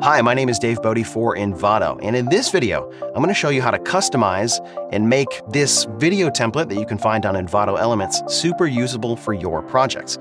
Hi, my name is Dave Bodie for Envato, and in this video, I'm going to show you how to customize and make this video template that you can find on Envato Elements super usable for your projects.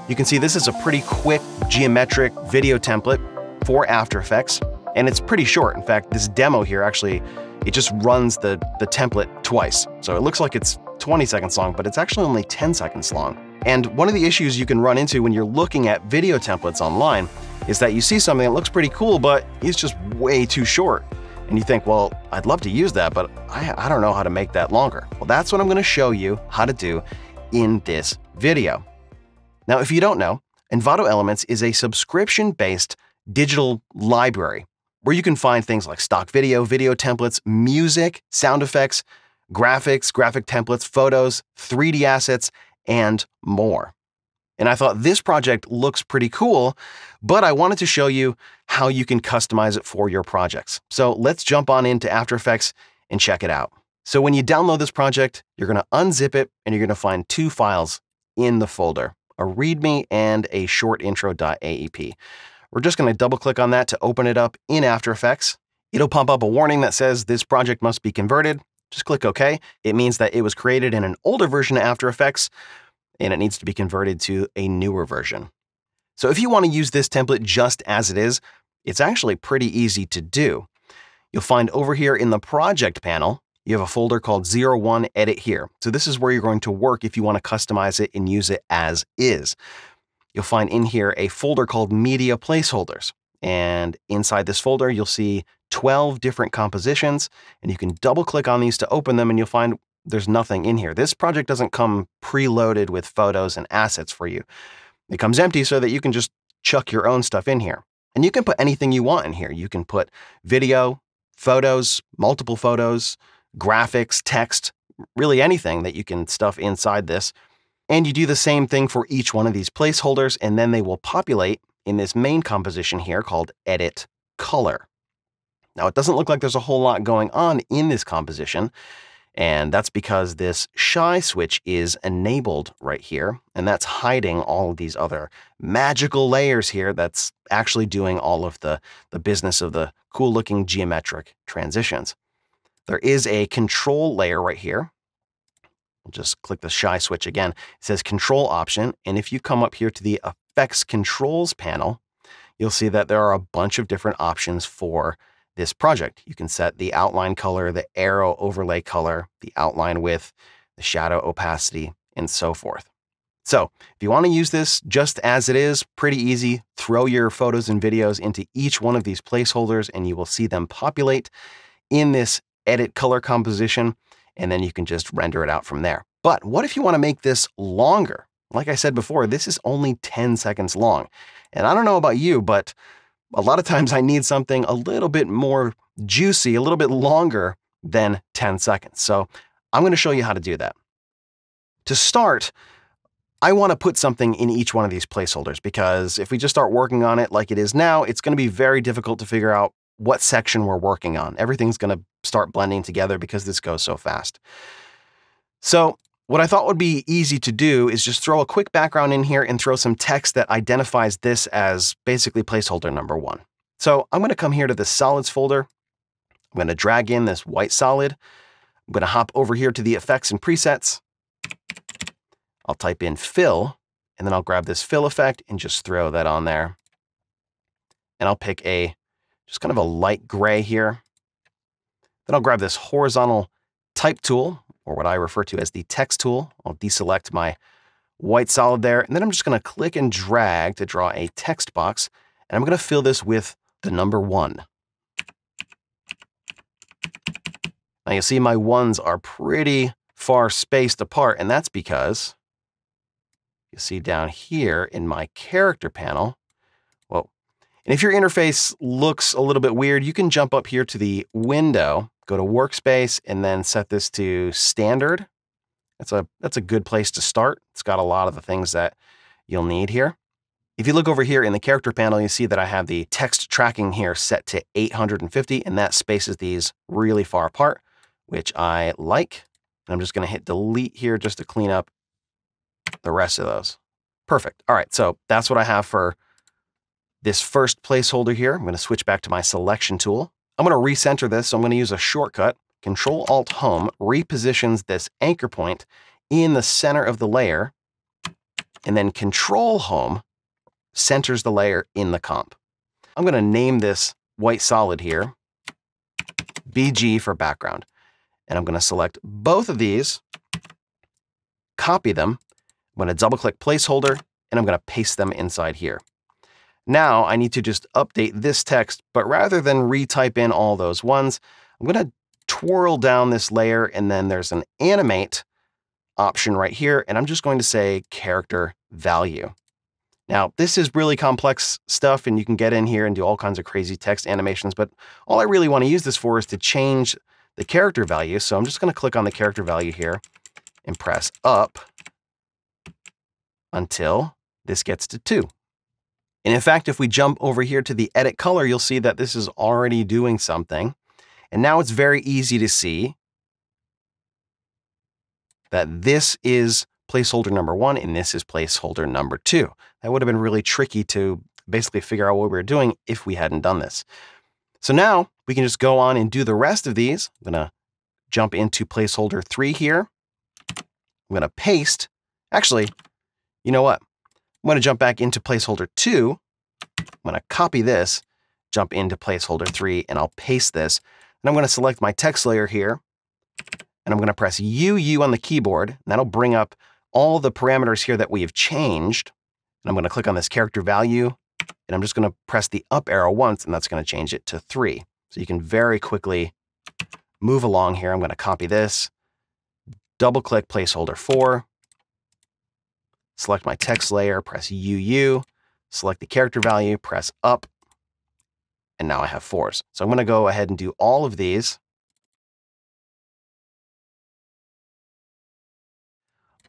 You can see this is a pretty quick geometric video template for After Effects, and it's pretty short. In fact, this demo here actually, it just runs the template twice. So it looks like it's 20 seconds long, but it's actually only 10 seconds long. And one of the issues you can run into when you're looking at video templates online is that you see something that looks pretty cool, but it's just way too short. And you think, well, I'd love to use that, but I don't know how to make that longer. Well, that's what I'm going to show you how to do in this video. Now, if you don't know, Envato Elements is a subscription-based digital library where you can find things like stock video, video templates, music, sound effects, graphics, graphic templates, photos, 3D assets, and more. And I thought this project looks pretty cool, but I wanted to show you how you can customize it for your projects. So let's jump on into After Effects and check it out. So when you download this project, you're going to unzip it and you're going to find two files in the folder, a README and a short intro.aep. We're just going to double click on that to open it up in After Effects. It'll pop up a warning that says this project must be converted. Just click OK. It means that it was created in an older version of After Effects, and it needs to be converted to a newer version. So if you want to use this template just as it is, it's actually pretty easy to do. You'll find over here in the project panel, you have a folder called 01 Edit here. So this is where you're going to work if you want to customize it and use it as is. You'll find in here a folder called Media Placeholders. And inside this folder, you'll see 12 different compositions, and you can double click on these to open them and you'll find there's nothing in here. This project doesn't come preloaded with photos and assets for you. It comes empty so that you can just chuck your own stuff in here. And you can put anything you want in here. You can put video, photos, multiple photos, graphics, text, really anything that you can stuff inside this. And you do the same thing for each one of these placeholders, and then they will populate in this main composition here called Edit Color. Now, it doesn't look like there's a whole lot going on in this composition, and that's because this shy switch is enabled right here, and that's hiding all of these other magical layers here that's actually doing all of the business of the cool-looking geometric transitions. There is a control layer right here. We'll just click the shy switch again. It says Control Option, and if you come up here to the Effects Controls panel, you'll see that there are a bunch of different options for this project. You can set the outline color, the arrow overlay color, the outline width, the shadow opacity, and so forth. So if you want to use this just as it is, pretty easy, throw your photos and videos into each one of these placeholders and you will see them populate in this edit color composition, and then you can just render it out from there. But what if you want to make this longer? Like I said before, this is only 10 seconds long. And I don't know about you, but a lot of times I need something a little bit more juicy, a little bit longer than 10 seconds. So I'm going to show you how to do that. To start, I want to put something in each one of these placeholders because if we just start working on it like it is now, it's going to be very difficult to figure out what section we're working on. Everything's going to start blending together because this goes so fast. So what I thought would be easy to do is just throw a quick background in here and throw some text that identifies this as basically placeholder number 1. So I'm going to come here to the solids folder. I'm going to drag in this white solid. I'm going to hop over here to the effects and presets. I'll type in fill, and then I'll grab this fill effect and just throw that on there. And I'll pick just kind of a light gray here. Then I'll grab this horizontal type tool, or what I refer to as the text tool. I'll deselect my white solid there, and then I'm just going to click and drag to draw a text box, and I'm going to fill this with the number 1. Now you'll see my ones are pretty far spaced apart, and that's because you see down here in my character panel, well, and if your interface looks a little bit weird, you can jump up here to the window, go to workspace, and then set this to standard. That's a good place to start. It's got a lot of the things that you'll need here. If you look over here in the character panel, you see that I have the text tracking here set to 850, and that spaces these really far apart, which I like. And I'm just going to hit delete here just to clean up the rest of those. Perfect. All right, so that's what I have for this first placeholder here. I'm going to switch back to my selection tool. I'm going to recenter this, so I'm going to use a shortcut. Control-Alt-Home repositions this anchor point in the center of the layer, and then Control-Home centers the layer in the comp. I'm going to name this white solid here BG for background. And I'm going to select both of these, copy them. I'm going to double-click placeholder, and I'm going to paste them inside here. Now I need to just update this text, but rather than retype in all those ones, I'm going to twirl down this layer, and then there's an animate option right here, and I'm just going to say character value. Now, this is really complex stuff, and you can get in here and do all kinds of crazy text animations, but all I really want to use this for is to change the character value. So I'm just going to click on the character value here and press up until this gets to 2. And in fact, if we jump over here to the edit color, you'll see that this is already doing something. And now it's very easy to see that this is placeholder number 1 and this is placeholder number 2. That would have been really tricky to basically figure out what we were doing if we hadn't done this. So now we can just go on and do the rest of these. I'm going to jump into placeholder 3 here. I'm going to paste. Actually, you know what? I'm going to jump back into placeholder 2. I'm going to copy this, jump into placeholder 3, and I'll paste this. And I'm going to select my text layer here, and I'm going to press UU on the keyboard, and that'll bring up all the parameters here that we have changed. And I'm going to click on this character value, and I'm just going to press the up arrow once, and that's going to change it to 3. So you can very quickly move along here. I'm going to copy this, double-click placeholder 4, select my text layer, press UU, select the character value, press up, and now I have 4s. So I'm going to go ahead and do all of these.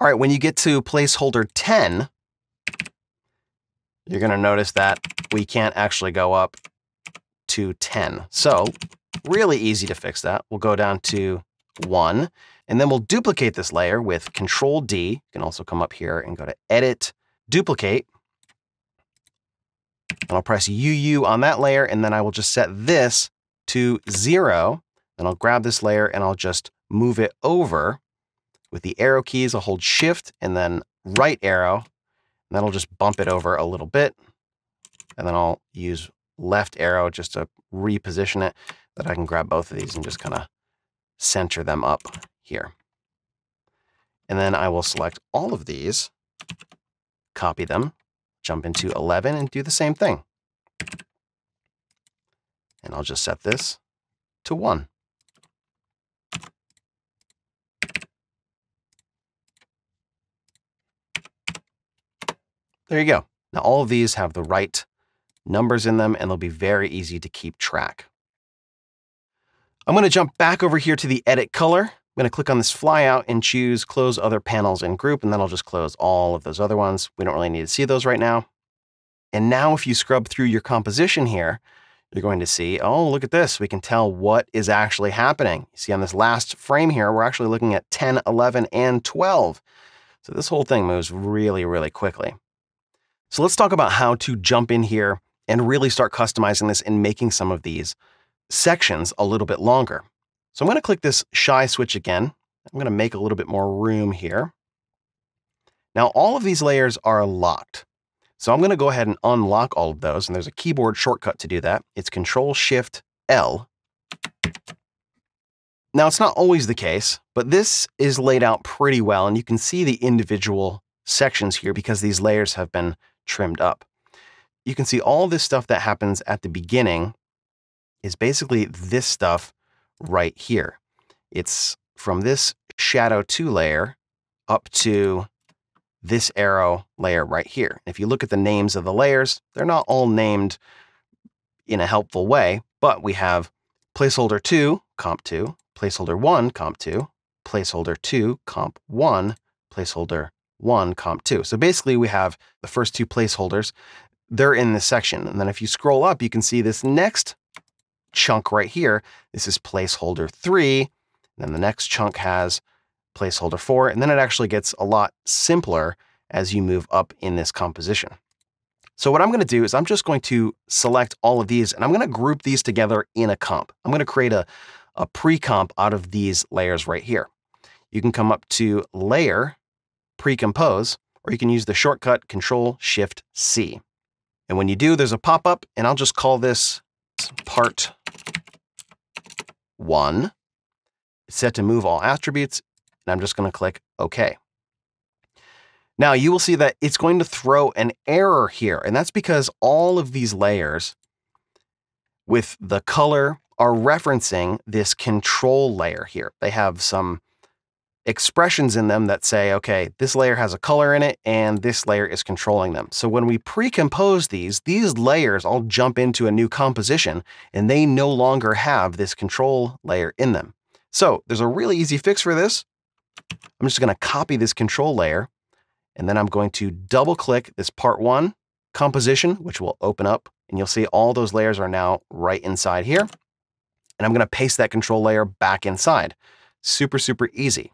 All right, when you get to placeholder 10, you're going to notice that we can't actually go up to 10. So really easy to fix that. We'll go down to 1, and then we'll duplicate this layer with Control D. You can also come up here and go to Edit, Duplicate. And I'll press UU on that layer, and then I will just set this to 0. Then I'll grab this layer and I'll just move it over. With the arrow keys, I'll hold Shift and then right arrow, and that'll just bump it over a little bit. And then I'll use left arrow just to reposition it, that I can grab both of these and just kind of center them up here. And then I will select all of these, copy them, jump into 11 and do the same thing. And I'll just set this to 1. There you go. Now all of these have the right numbers in them, and they'll be very easy to keep track. I'm going to jump back over here to the edit color. I'm going to click on this flyout and choose close other panels in group, and then I'll just close all of those other ones. We don't really need to see those right now. And now if you scrub through your composition here, you're going to see, oh, look at this. We can tell what is actually happening. You see on this last frame here, we're actually looking at 10, 11, and 12. So this whole thing moves really, really quickly. So let's talk about how to jump in here and really start customizing this and making some of these sections a little bit longer. So I'm going to click this shy switch again. I'm going to make a little bit more room here. Now all of these layers are locked. So I'm going to go ahead and unlock all of those, and there's a keyboard shortcut to do that. It's Control-Shift-L. Now it's not always the case, but this is laid out pretty well, and you can see the individual sections here because these layers have been trimmed up. You can see all this stuff that happens at the beginning is basically this stuff right here. It's from this shadow 2 layer up to this arrow layer right here. If you look at the names of the layers, they're not all named in a helpful way, but we have placeholder 2, comp 2, placeholder 1, comp 2, placeholder 2, comp 1, placeholder 1, comp 2. So basically we have the first 2 placeholders. They're in this section. And then if you scroll up, you can see this next chunk right here. This is placeholder 3. And then the next chunk has placeholder 4. And then it actually gets a lot simpler as you move up in this composition. So what I'm going to do is I'm just going to select all of these and I'm going to group these together in a comp. I'm going to create a pre-comp out of these layers right here. You can come up to Layer, Pre-compose, or you can use the shortcut Control-Shift-C. And when you do, there's a pop-up, and I'll just call this Part 1. It's set to move all attributes, and I'm just going to click OK. Now you will see that it's going to throw an error here, and that's because all of these layers with the color are referencing this control layer here. They have some expressions in them that say, okay, this layer has a color in it and this layer is controlling them. So when we pre-compose these layers all jump into a new composition and they no longer have this control layer in them. So there's a really easy fix for this. I'm just going to copy this control layer and then I'm going to double click this part 1 composition, which will open up and you'll see all those layers are now right inside here. And I'm going to paste that control layer back inside. Super, super easy.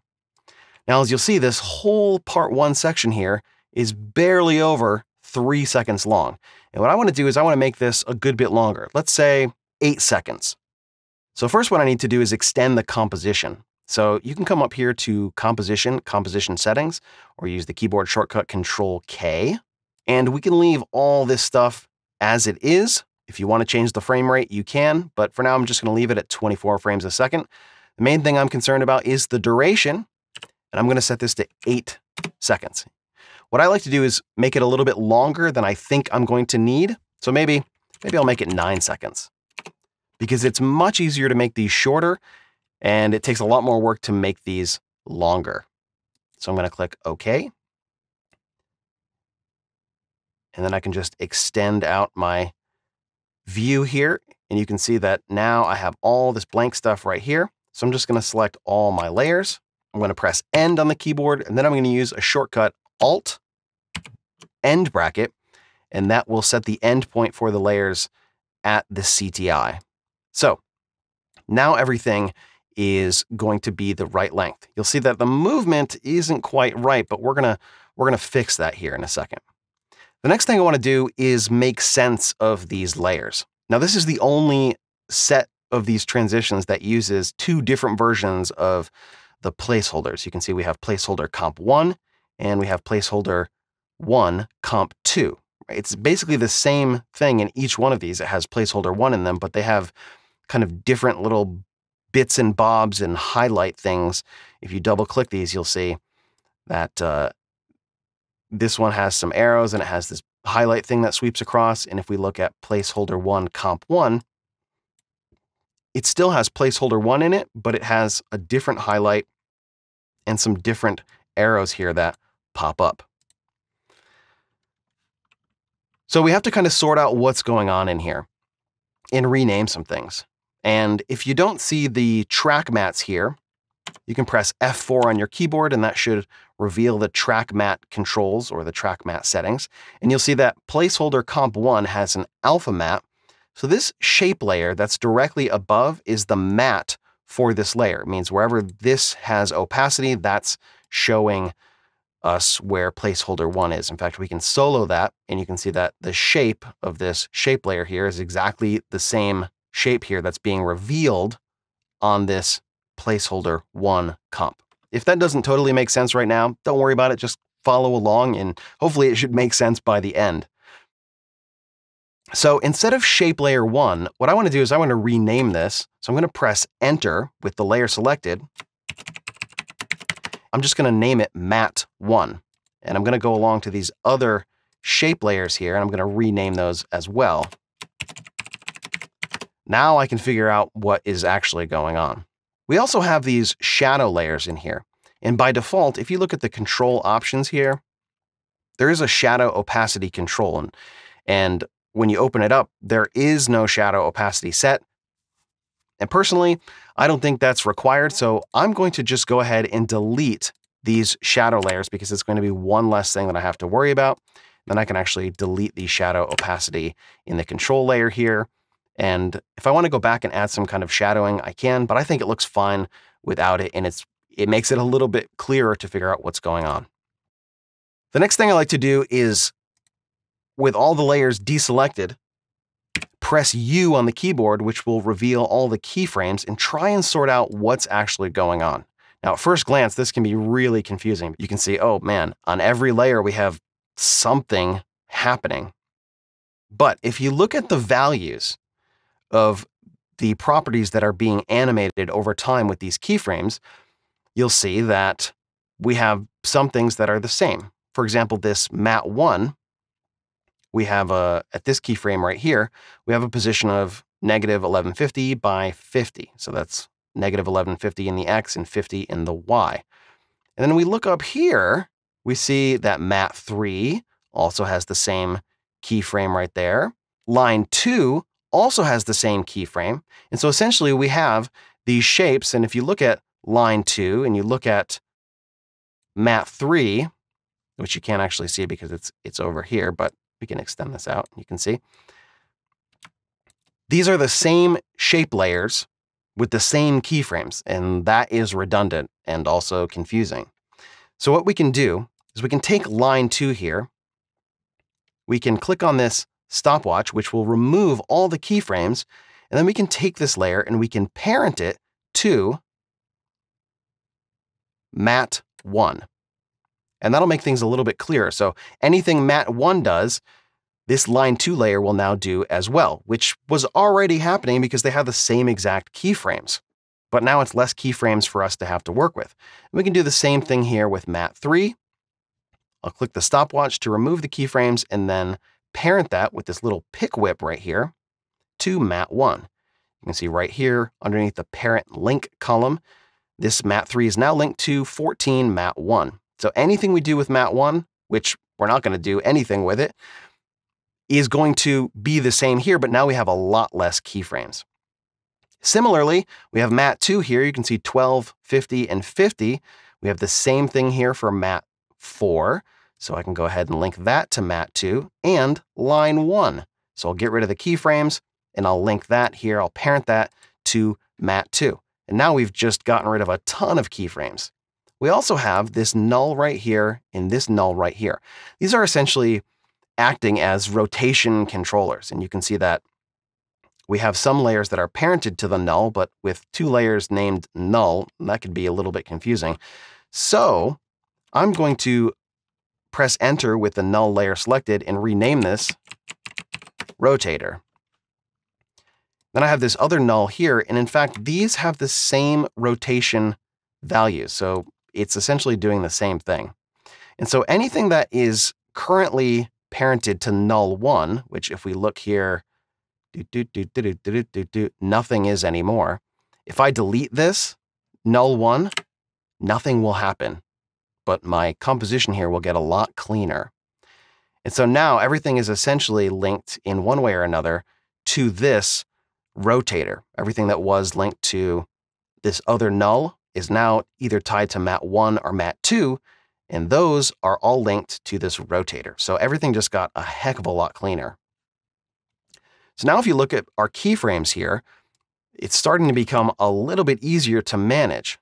Now, as you'll see, this whole part 1 section here is barely over 3 seconds long. And what I want to do is I want to make this a good bit longer. Let's say 8 seconds. So first what I need to do is extend the composition. So you can come up here to Composition Settings, or use the keyboard shortcut Control-K. And we can leave all this stuff as it is. If you want to change the frame rate, you can. But for now, I'm just going to leave it at 24 frames a second. The main thing I'm concerned about is the duration. And I'm going to set this to 8 seconds. What I like to do is make it a little bit longer than I think I'm going to need. So maybe I'll make it 9 seconds because it's much easier to make these shorter and it takes a lot more work to make these longer. So I'm going to click OK. And then I can just extend out my view here. And you can see that now I have all this blank stuff right here. So I'm just going to select all my layers. I'm going to press End on the keyboard, and then I'm going to use a shortcut Alt, end bracket, and that will set the end point for the layers at the CTI. So now everything is going to be the right length. You'll see that the movement isn't quite right, but we're gonna fix that here in a second. The next thing I want to do is make sense of these layers. Now this is the only set of these transitions that uses 2 different versions of the placeholders. You can see we have placeholder comp 1 and we have placeholder 1 comp 2. It's basically the same thing in each one of these. It has placeholder 1 in them, but they have kind of different little bits and bobs and highlight things. If you double click these, you'll see that this one has some arrows and it has this highlight thing that sweeps across. And if we look at placeholder 1 comp 1, it still has placeholder 1 in it, but it has a different highlight and some different arrows here that pop up. So we have to kind of sort out what's going on in here and rename some things. And if you don't see the track mats here, you can press F4 on your keyboard and that should reveal the track mat controls or the track mat settings. And you'll see that placeholder comp 1 has an alpha mat. So this shape layer that's directly above is the mat for this layer. It means wherever this has opacity, that's showing us where placeholder 1 is. In fact, we can solo that and you can see that the shape of this shape layer here is exactly the same shape here that's being revealed on this placeholder 1 comp. If that doesn't totally make sense right now, don't worry about it. Just follow along and hopefully it should make sense by the end. So instead of shape layer 1, what I want to do is I want to rename this. So I'm going to press Enter with the layer selected. I'm just going to name it Mat 1. And I'm going to go along to these other shape layers here, and I'm going to rename those as well. Now I can figure out what is actually going on. We also have these shadow layers in here. And by default, if you look at the control options here, there is a shadow opacity control. And when you open it up, there is no shadow opacity set. And personally, I don't think that's required. So I'm going to just go ahead and delete these shadow layers because it's going to be one less thing that I have to worry about. Then I can actually delete the shadow opacity in the control layer here. And if I want to go back and add some kind of shadowing, I can, but I think it looks fine without it. And it makes it a little bit clearer to figure out what's going on. The next thing I like to do is, with all the layers deselected, press U on the keyboard, which will reveal all the keyframes, and try and sort out what's actually going on. Now, at first glance, this can be really confusing. You can see, oh man, on every layer we have something happening. But if you look at the values of the properties that are being animated over time with these keyframes, you'll see that we have some things that are the same. For example, this mat 1, we have at this keyframe right here, we have a position of negative 1150 by 50. So that's negative 1150 in the X and 50 in the Y. And then we look up here, we see that mat 3 also has the same keyframe right there. Line 2 also has the same keyframe. And so essentially we have these shapes. And if you look at line 2 and you look at mat 3, which you can't actually see because it's over here, but we can extend this out. You can see these are the same shape layers with the same keyframes, and that is redundant and also confusing. So what we can do is we can take line 2 here. We can click on this stopwatch, which will remove all the keyframes, and then we can take this layer and we can parent it to mat 1. And that'll make things a little bit clearer. So anything mat 1 does, this line 2 layer will now do as well, which was already happening because they have the same exact keyframes. But now it's less keyframes for us to have to work with. And we can do the same thing here with mat 3. I'll click the stopwatch to remove the keyframes and then parent that with this little pick whip right here to mat 1. You can see right here underneath the parent link column, this mat 3 is now linked to 14 mat 1. So anything we do with mat 1, which we're not going to do anything with it, is going to be the same here, but now we have a lot less keyframes. Similarly, we have mat 2 here. You can see 12, 50, and 50. We have the same thing here for mat 4. So I can go ahead and link that to mat 2 and line 1. So I'll get rid of the keyframes and I'll link that here. I'll parent that to mat 2. And now we've just gotten rid of a ton of keyframes. We also have this null right here and this null right here. These are essentially acting as rotation controllers. And you can see that we have some layers that are parented to the null, but with 2 layers named null, that could be a little bit confusing. So I'm going to press enter with the null layer selected and rename this rotator. Then I have this other null here. And in fact, these have the same rotation values. So it's essentially doing the same thing. And so anything that is currently parented to null 1, which if we look here, nothing is anymore. If I delete this null 1, nothing will happen, but my composition here will get a lot cleaner. And so now everything is essentially linked in one way or another to this rotator. Everything that was linked to this other null is now either tied to mat 1 or mat 2, and those are all linked to this rotator. So everything just got a heck of a lot cleaner. So now if you look at our keyframes here, it's starting to become a little bit easier to manage.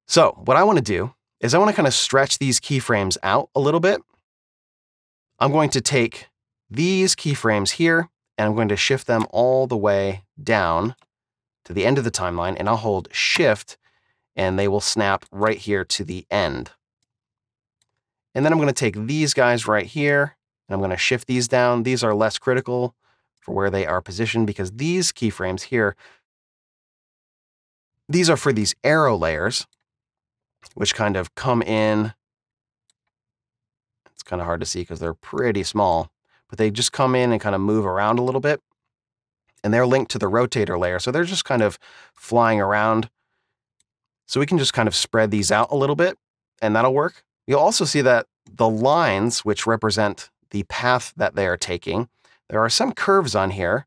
So what I want to do is I want to kind of stretch these keyframes out a little bit. I'm going to take these keyframes here and I'm going to shift them all the way down to the end of the timeline, and I'll hold Shift and they will snap right here to the end. And then I'm going to take these guys right here and I'm going to shift these down. These are less critical for where they are positioned because these keyframes here, these are for these arrow layers, which kind of come in. It's kind of hard to see because they're pretty small, but they just come in and kind of move around a little bit. And they're linked to the rotator layer. So they're just kind of flying around. So we can just kind of spread these out a little bit and that'll work. You'll also see that the lines, which represent the path that they are taking, there are some curves on here.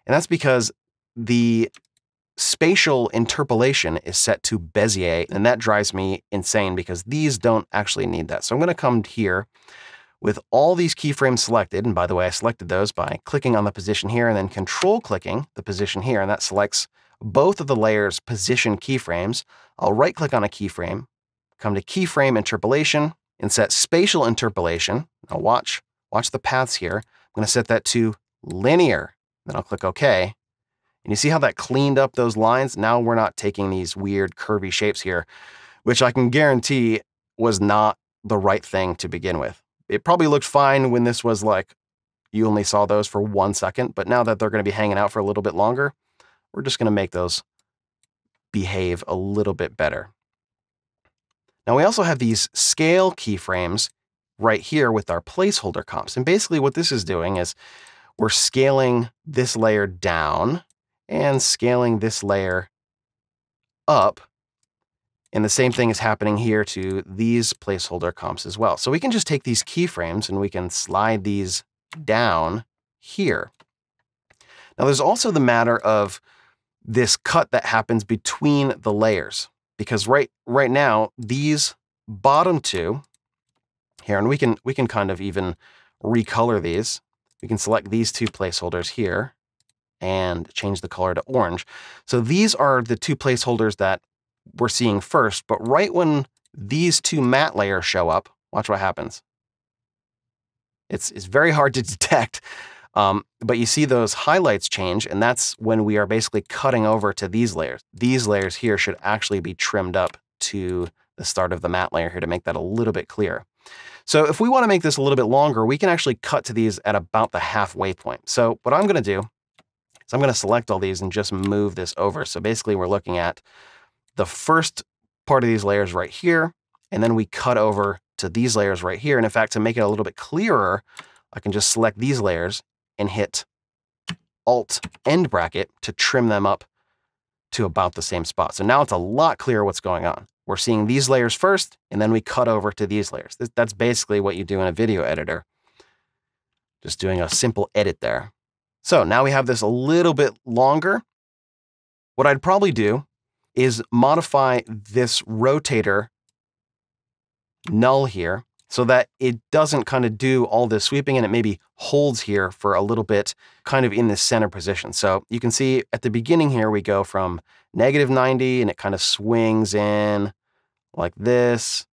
And that's because the spatial interpolation is set to Bezier. And that drives me insane because these don't actually need that. So I'm going to come here with all these keyframes selected. And by the way, I selected those by clicking on the position here and then control clicking the position here. And that selects both of the layers' position keyframes. I'll right click on a keyframe, come to keyframe interpolation and set spatial interpolation. Now watch the paths here. I'm going to set that to linear. Then I'll click OK. And you see how that cleaned up those lines? Now we're not taking these weird curvy shapes here, which I can guarantee was not the right thing to begin with. It probably looked fine when this was like, you only saw those for 1 second, but now that they're going to be hanging out for a little bit longer, we're just going to make those behave a little bit better. Now we also have these scale keyframes right here with our placeholder comps. And basically what this is doing is we're scaling this layer down and scaling this layer up. And the same thing is happening here to these placeholder comps as well. So we can just take these keyframes and we can slide these down here. Now there's also the matter of this cut that happens between the layers, because right now these bottom two here, and we can kind of even recolor these. We can select these two placeholders here and change the color to orange. So these are the two placeholders that we're seeing first, but right when these two matte layers show up, watch what happens. It's very hard to detect, but you see those highlights change, and that's when we are basically cutting over to these layers. These layers here should actually be trimmed up to the start of the matte layer here to make that a little bit clearer. So if we want to make this a little bit longer, we can actually cut to these at about the halfway point. So what I'm going to do is I'm going to select all these and just move this over. So basically we're looking at the first part of these layers right here, and then we cut over to these layers right here. And in fact, to make it a little bit clearer, I can just select these layers and hit Alt end bracket to trim them up to about the same spot. So now it's a lot clearer what's going on. We're seeing these layers first, and then we cut over to these layers. That's basically what you do in a video editor. Just doing a simple edit there. So now we have this a little bit longer. What I'd probably do is modify this rotator null here so that it doesn't kind of do all this sweeping, and it maybe holds here for a little bit kind of in the center position. So you can see at the beginning here, we go from -90 and it kind of swings in like this.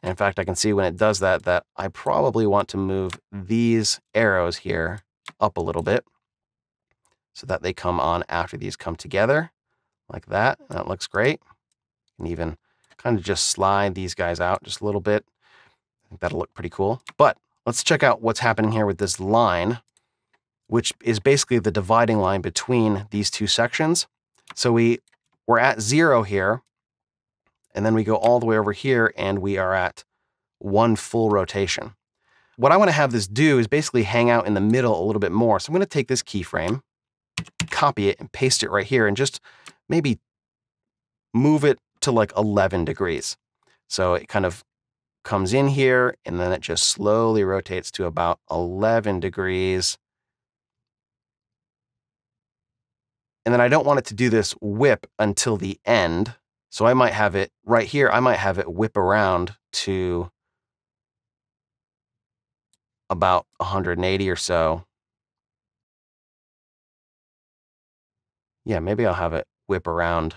And in fact, I can see when it does that, that I probably want to move these arrows here up a little bit so that they come on after these come together like that. That looks great. You can even kind of just slide these guys out just a little bit. I think that'll look pretty cool. But let's check out what's happening here with this line, which is basically the dividing line between these two sections. So we're at 0 here, and then we go all the way over here, and we are at 1 full rotation. What I want to have this do is basically hang out in the middle a little bit more. So I'm going to take this keyframe, copy it, and paste it right here, and just maybe move it to like 11 degrees. So it kind of comes in here, and then it just slowly rotates to about 11 degrees. And then I don't want it to do this whip until the end. So I might have it right here. I might have it whip around to about 180 or so. Yeah, maybe I'll have it whip around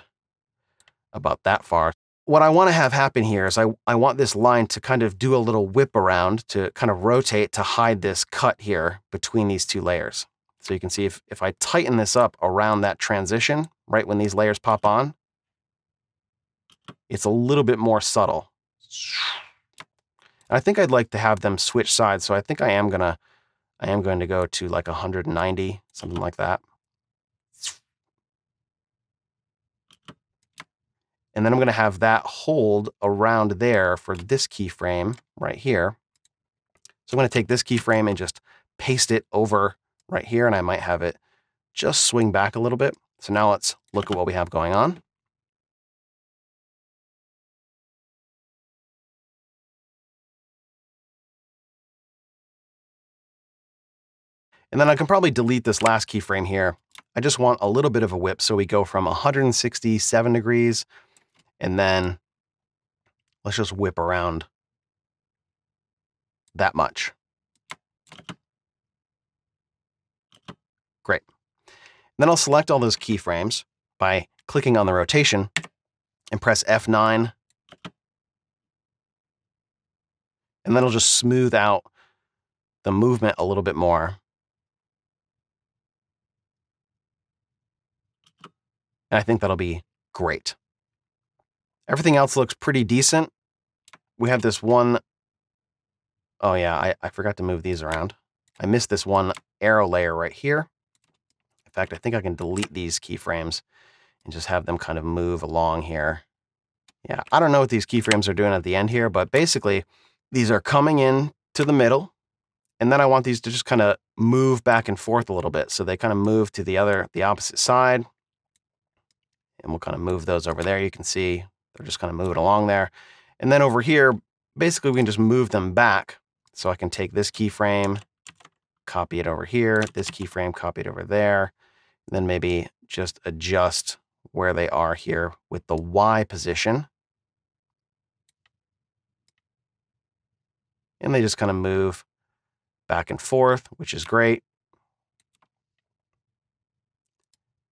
about that far. What I want to have happen here is I want this line to kind of do a little whip around to kind of rotate to hide this cut here between these two layers. So you can see if I tighten this up around that transition, right when these layers pop on, it's a little bit more subtle. And I think I'd like to have them switch sides, so I think I am going to go to like 190, something like that. And then I'm going to have that hold around there for this keyframe right here. So I'm going to take this keyframe and just paste it over right here, and I might have it just swing back a little bit. So now let's look at what we have going on. And then I can probably delete this last keyframe here. I just want a little bit of a whip, so we go from 167 degrees, and then let's just whip around that much. Great. Then I'll select all those keyframes by clicking on the rotation and press F9 And then it'll just smooth out the movement a little bit more. And I think that'll be great. Everything else looks pretty decent. We have this one. Oh yeah, I forgot to move these around. I missed this one arrow layer right here. In fact, I think I can delete these keyframes and just have them kind of move along here. Yeah, I don't know what these keyframes are doing at the end here, but basically these are coming in to the middle, and then I want these to just kind of move back and forth a little bit. So they kind of move to the opposite side, and we'll kind of move those over there. You can see they're just kind of moving along there. And then over here, basically we can just move them back. So I can take this keyframe, copy it over here, this keyframe, copy it over there, and then maybe just adjust where they are here with the Y position. And they just kind of move back and forth, which is great.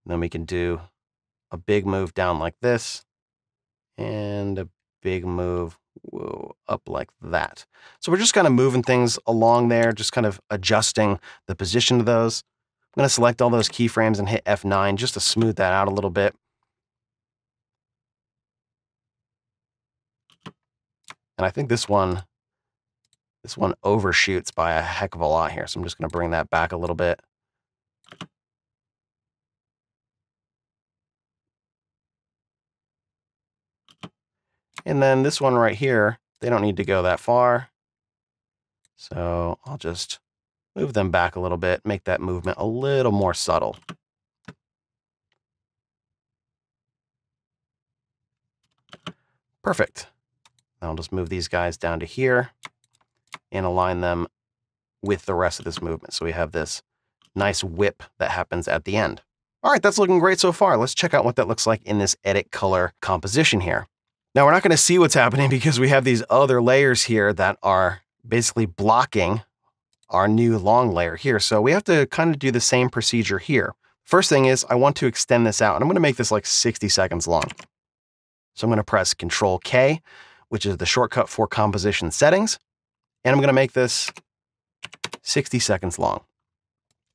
And then we can do a big move down like this and a big move up like that. So we're just kind of moving things along there, just kind of adjusting the position of those. I'm going to select all those keyframes and hit F9 just to smooth that out a little bit. And I think this one overshoots by a heck of a lot here. So I'm just going to bring that back a little bit. And then this one right here, they don't need to go that far. So I'll just move them back a little bit, make that movement a little more subtle. Perfect. I'll just move these guys down to here and align them with the rest of this movement. So we have this nice whip that happens at the end. All right, that's looking great so far. Let's check out what that looks like in this edit color composition here. Now we're not going to see what's happening because we have these other layers here that are basically blocking our new long layer here. So we have to kind of do the same procedure here. First thing is I want to extend this out, and I'm going to make this like 60 seconds long. So I'm going to press Control K, which is the shortcut for composition settings. And I'm going to make this 60 seconds long.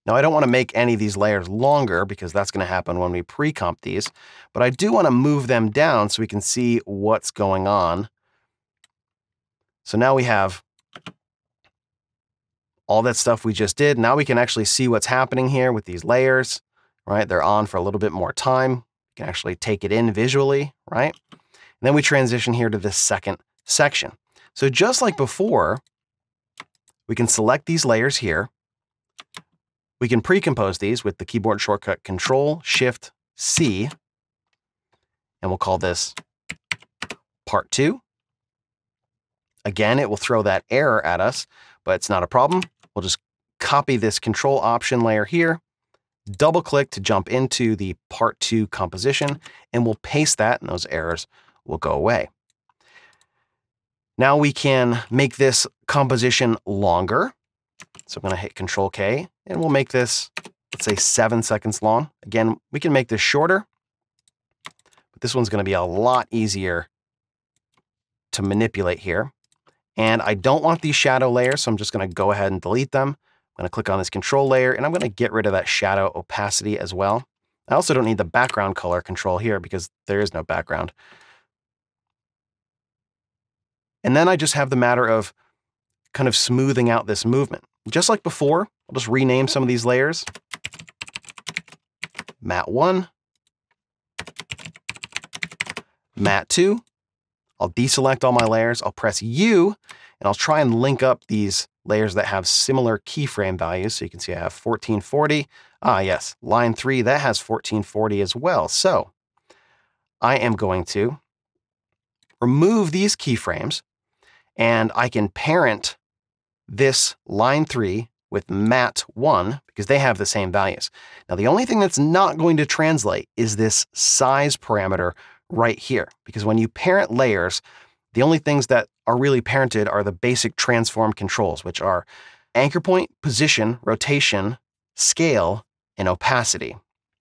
Now I don't want to make any of these layers longer because that's going to happen when we pre-comp these, but I do want to move them down so we can see what's going on. So now we have all that stuff we just did. Now we can actually see what's happening here with these layers, right? They're on for a little bit more time. You can actually take it in visually, right? And then we transition here to this second section. So just like before, we can select these layers here. We can pre-compose these with the keyboard shortcut Control-Shift-C, and we'll call this Part 2. Again, it will throw that error at us, but it's not a problem. We'll just copy this Control Option layer here, double-click to jump into the Part 2 composition, and we'll paste that, and those errors will go away. Now we can make this composition longer. So I'm going to hit Control K, and we'll make this, let's say, 7 seconds long. Again, we can make this shorter, but this one's going to be a lot easier to manipulate here. And I don't want these shadow layers, so I'm just going to go ahead and delete them. I'm going to click on this control layer, and I'm going to get rid of that shadow opacity as well. I also don't need the background color control here because there is no background. And then I just have the matter of kind of smoothing out this movement. Just like before, I'll just rename some of these layers. Mat 1, Mat 2. I'll deselect all my layers. I'll press U, and I'll try and link up these layers that have similar keyframe values. So you can see I have 1440. Ah, yes, line 3, that has 1440 as well. So I am going to remove these keyframes, and I can parent this line 3 with Mat 1 because they have the same values. Now, the only thing that's not going to translate is this size parameter right here, because when you parent layers, the only things that are really parented are the basic transform controls, which are anchor point, position, rotation, scale, and opacity.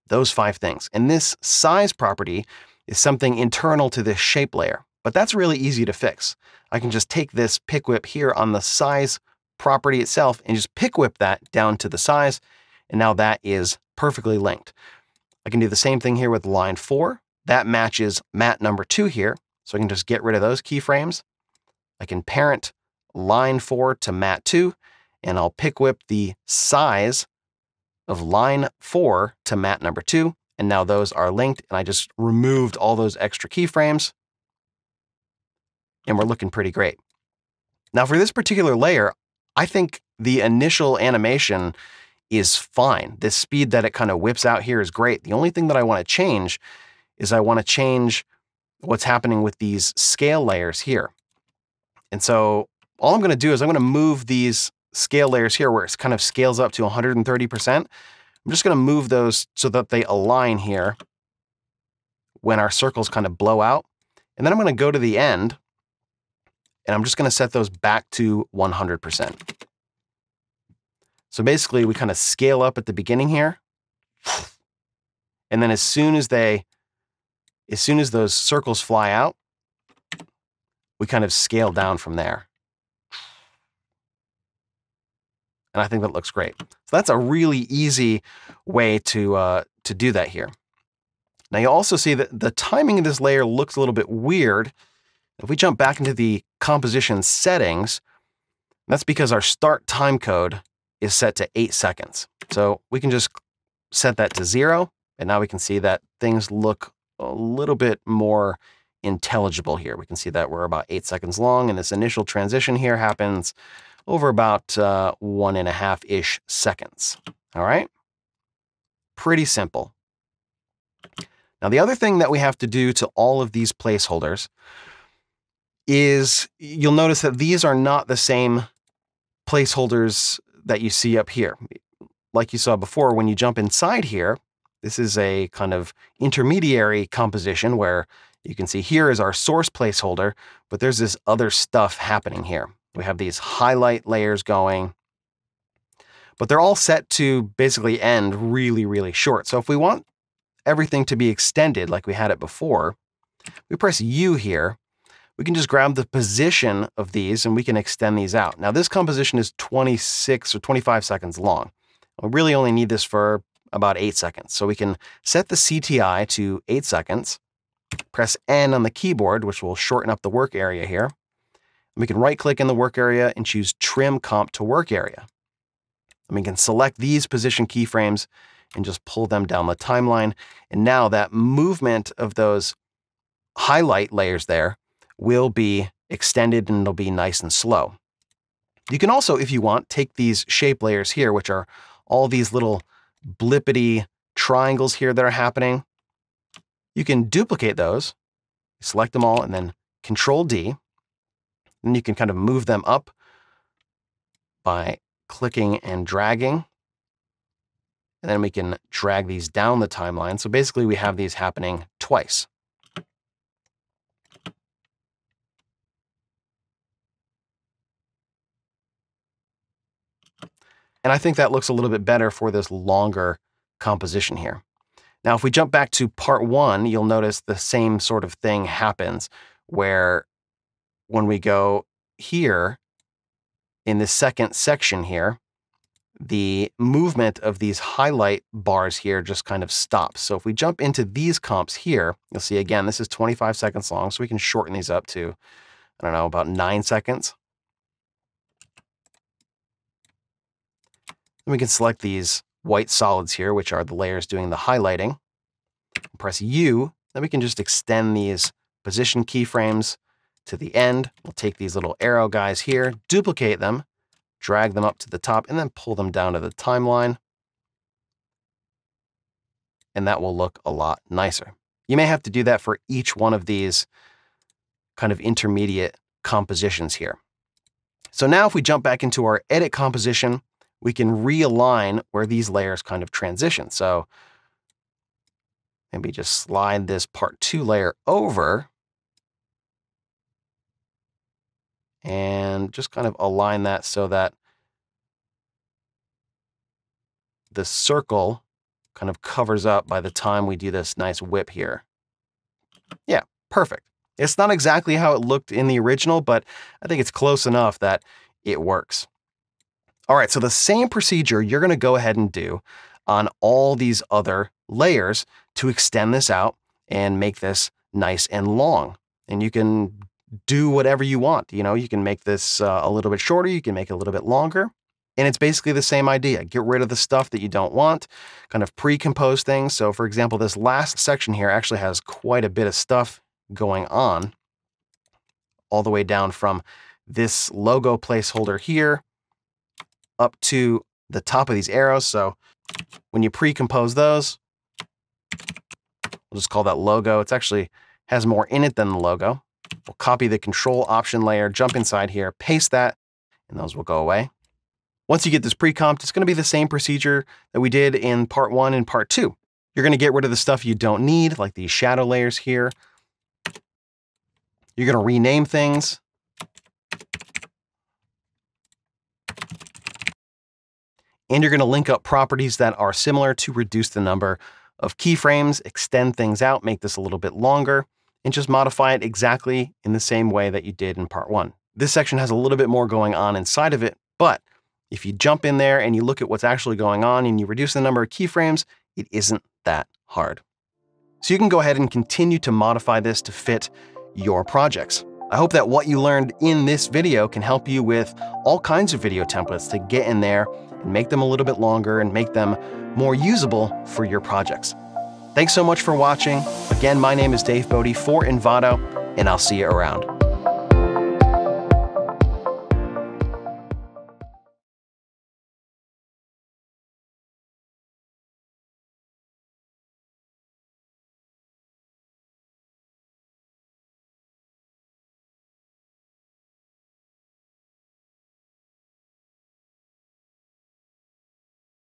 Those 5 things. And this size property is something internal to this shape layer. but that's really easy to fix. I can just take this pick whip here on the size property itself and just pick whip that down to the size, and now that is perfectly linked. I can do the same thing here with line 4. That matches mat number 2 here, so I can just get rid of those keyframes. I can parent line 4 to mat 2, and I'll pick whip the size of line 4 to mat number 2, and now those are linked, and I just removed all those extra keyframes, and we're looking pretty great. Now for this particular layer, I think the initial animation is fine. This speed that it kind of whips out here is great. The only thing that I want to change is I want to change what's happening with these scale layers here. And so all I'm going to do is I'm going to move these scale layers here where it kind of scales up to 130%. I'm just going to move those so that they align here when our circles kind of blow out. And then I'm going to go to the end, and I'm just going to set those back to 100%. So basically, we kind of scale up at the beginning here. And then as soon as those circles fly out, we kind of scale down from there. And I think that looks great. So that's a really easy way to do that here. Now you also see that the timing of this layer looks a little bit weird. If we jump back into the composition settings, that's because our start time code is set to 8 seconds. So we can just set that to 0, and now we can see that things look a little bit more intelligible here. We can see that we're about 8 seconds long, and this initial transition here happens over about 1.5-ish seconds. All right? Pretty simple. Now, the other thing that we have to do to all of these placeholders is you'll notice that these are not the same placeholders that you see up here. Like you saw before, when you jump inside here, this is a kind of intermediary composition where you can see here is our source placeholder, but there's this other stuff happening here. We have these highlight layers going, but they're all set to basically end really, really short. So if we want everything to be extended like we had it before, we press U here. We can just grab the position of these and we can extend these out. Now this composition is 26 or 25 seconds long. We really only need this for about 8 seconds. So we can set the CTI to 8 seconds, press N on the keyboard, which will shorten up the work area here. And we can right click in the work area and choose Trim Comp to Work Area. And we can select these position keyframes and just pull them down the timeline. And now that movement of those highlight layers there will be extended and it'll be nice and slow. You can also, if you want, take these shape layers here, which are all these little blippity triangles here that are happening. You can duplicate those, select them all, and then Control D. And you can kind of move them up by clicking and dragging. And then we can drag these down the timeline. So basically we have these happening twice. And I think that looks a little bit better for this longer composition here. Now, if we jump back to part 1, you'll notice the same sort of thing happens where when we go here in the second section here, the movement of these highlight bars here just kind of stops. So if we jump into these comps here, you'll see again, this is 25 seconds long, so we can shorten these up to, I don't know, about 9 seconds. Then we can select these white solids here, which are the layers doing the highlighting. Press U, then we can just extend these position keyframes to the end. We'll take these little arrow guys here, duplicate them, drag them up to the top, and then pull them down to the timeline. And that will look a lot nicer. You may have to do that for each one of these kind of intermediate compositions here. So now if we jump back into our edit composition, we can realign where these layers kind of transition. So maybe just slide this part 2 layer over and just kind of align that so that the circle kind of covers up by the time we do this nice whip here. Yeah, perfect. It's not exactly how it looked in the original, but I think it's close enough that it works. All right, so the same procedure you're going to go ahead and do on all these other layers to extend this out and make this nice and long. And you can do whatever you want. You can make this a little bit shorter, you can make it a little bit longer. And it's basically the same idea. Get rid of the stuff that you don't want, kind of pre-compose things. So for example, this last section here actually has quite a bit of stuff going on, all the way down from this logo placeholder here up to the top of these arrows. So when you pre-compose those, we'll just call that logo. It's actually has more in it than the logo. We'll copy the control option layer, jump inside here, paste that, and those will go away. Once you get this pre-comped, it's going to be the same procedure that we did in part 1 and part 2. You're going to get rid of the stuff you don't need, like these shadow layers here. You're going to rename things. And you're going to link up properties that are similar to reduce the number of keyframes, extend things out, make this a little bit longer, and just modify it exactly in the same way that you did in part 1. This section has a little bit more going on inside of it, but if you jump in there and you look at what's actually going on and you reduce the number of keyframes, it isn't that hard. So you can go ahead and continue to modify this to fit your projects. I hope that what you learned in this video can help you with all kinds of video templates to get in there and make them a little bit longer and make them more usable for your projects. Thanks so much for watching. Again, my name is Dave Bodie for Envato, and I'll see you around.